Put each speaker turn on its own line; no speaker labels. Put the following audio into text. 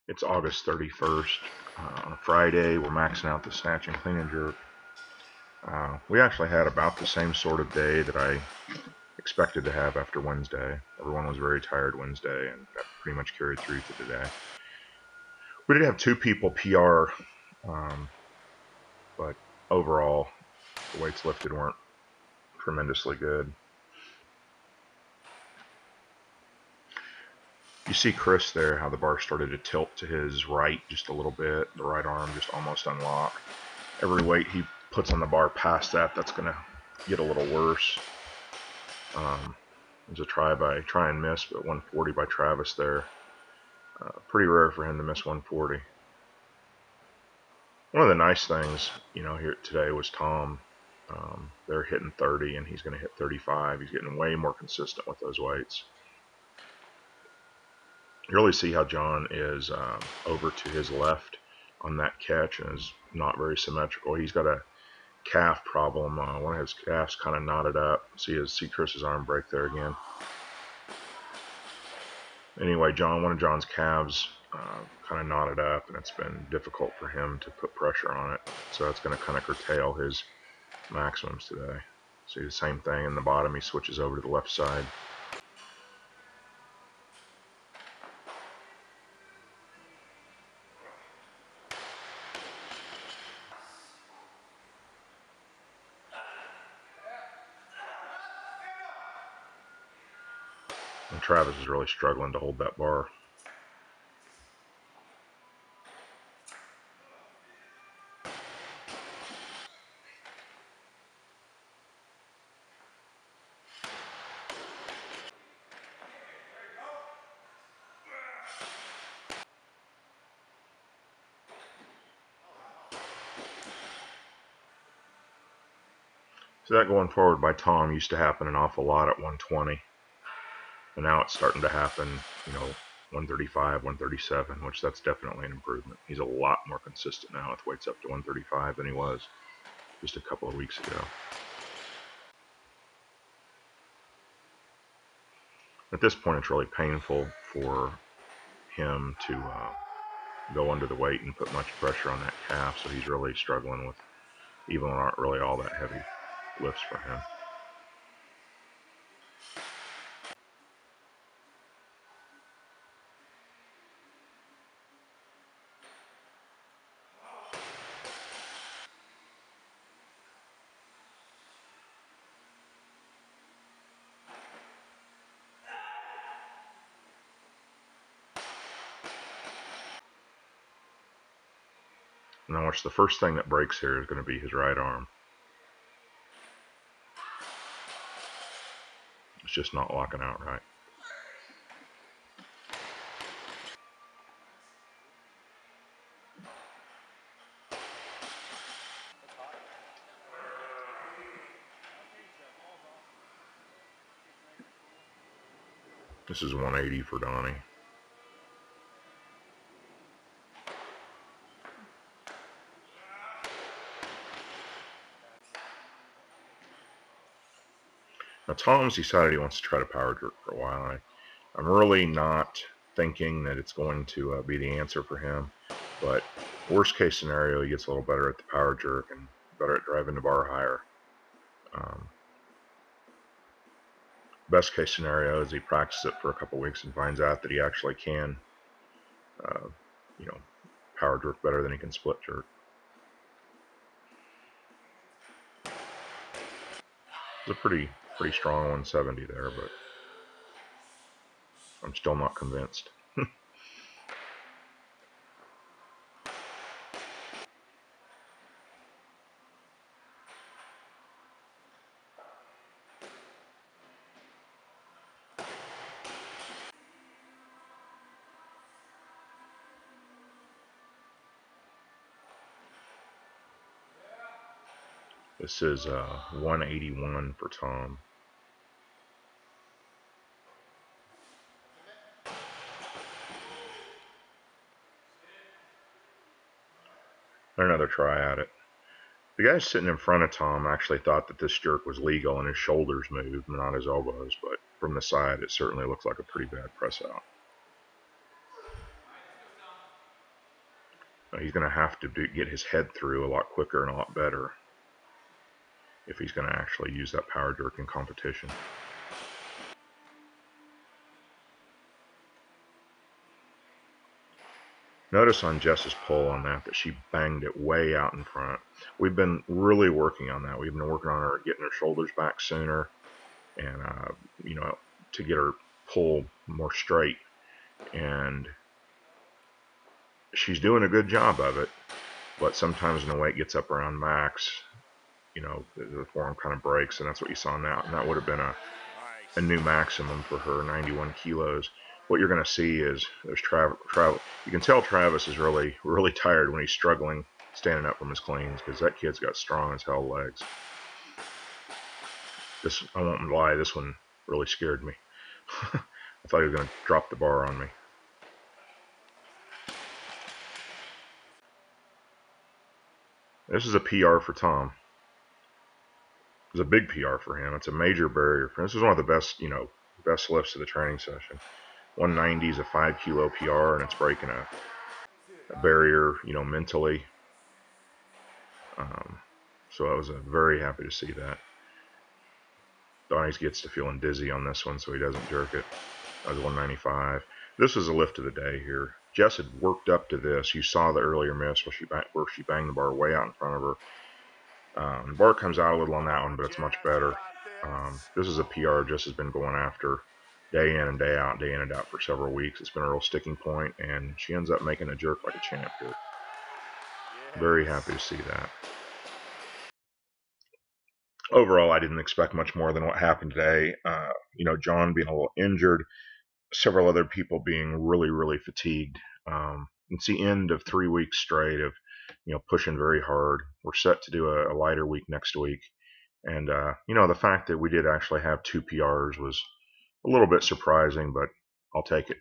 It's August 31st. On a Friday, we're maxing out the snatch and clean and jerk. We actually had about the same sort of day that I expected to have after Wednesday. Everyone was very tired Wednesday, and that pretty much carried through to today. We did have 2 people PR, but overall, the weights lifted weren't tremendously good. You see Chris there, how the bar started to tilt to his right just a little bit. The right arm just almost unlocked. Every weight he puts on the bar past that, that's going to get a little worse. There's a try and miss, but 140 by Travis there. Pretty rare for him to miss 140. One of the nice things, here today was Tom. They're hitting 30, and he's going to hit 35. He's getting way more consistent with those weights. You really see how John is over to his left on that catch and is not very symmetrical. He's got a calf problem. One of his calves kind of knotted up. See Chris's arm break there again. Anyway, one of John's calves kind of knotted up, and it's been difficult for him to put pressure on it. So that's going to kind of curtail his maximums today. See the same thing in the bottom. He switches over to the left side. And Travis is really struggling to hold that bar. So that going forward by Tom used to happen an awful lot at 120. And now it's starting to happen, 135, 137, which that's definitely an improvement. He's a lot more consistent now with weights up to 135 than he was just a couple of weeks ago. At this point, it's really painful for him to go under the weight and put much pressure on that calf, so he's really struggling with even what aren't really all that heavy lifts for him. Now watch, the first thing that breaks here is going to be his right arm. It's just not locking out right. This is 180 for Donnie. Now Tom's decided he wants to try to power jerk for a while. I'm really not thinking that it's going to be the answer for him, but worst case scenario, he gets a little better at the power jerk and better at driving the bar higher. Best case scenario is he practices it for a couple weeks and finds out that he actually can, power jerk better than he can split jerk. It's a pretty strong 170 there, but I'm still not convinced. This is 181 for Tom. Another try at it. The guy sitting in front of Tom actually thought that this jerk was legal and his shoulders moved, not his elbows, but from the side it certainly looks like a pretty bad press out. He's going to have to get his head through a lot quicker and a lot better if he's going to actually use that power jerk in competition. Notice on Jess's pull on that she banged it way out in front. We've been really working on that. We've been working on her getting her shoulders back sooner, and you know, to get her pull more straight. And she's doing a good job of it, but sometimes when the weight gets up around max, you know, the form kind of breaks, and that's what you saw now. And that would have been a new maximum for her, 91 kilos. What you're going to see is there's Travis. You can tell Travis is really tired when he's struggling standing up from his cleans, because that kid's got strong as hell legs. This, I won't lie, this one really scared me. I thought he was going to drop the bar on me. This is a PR for Tom. It's a big PR for him. It's a major barrier for him. This is one of the best, you know, best lifts of the training session. 190 is a 5 kilo PR, and it's breaking a barrier, you know, mentally. So I was very happy to see that. Donnie gets to feeling dizzy on this one, so he doesn't jerk it. That was 195. This is a lift of the day here. Jess had worked up to this. You saw the earlier miss where she banged the bar way out in front of her. The bar comes out a little on that one, but it's much better. This is a PR Jess has been going after day in and day out, for several weeks. It's been a real sticking point, and she ends up making a jerk like a champ here. Very happy to see that. Overall, I didn't expect much more than what happened today. You know, John being a little injured, several other people being really fatigued. It's the end of 3 weeks straight of, you know, pushing very hard. We're set to do a lighter week next week. And, you know, the fact that we did actually have 2 PRs was a little bit surprising, but I'll take it.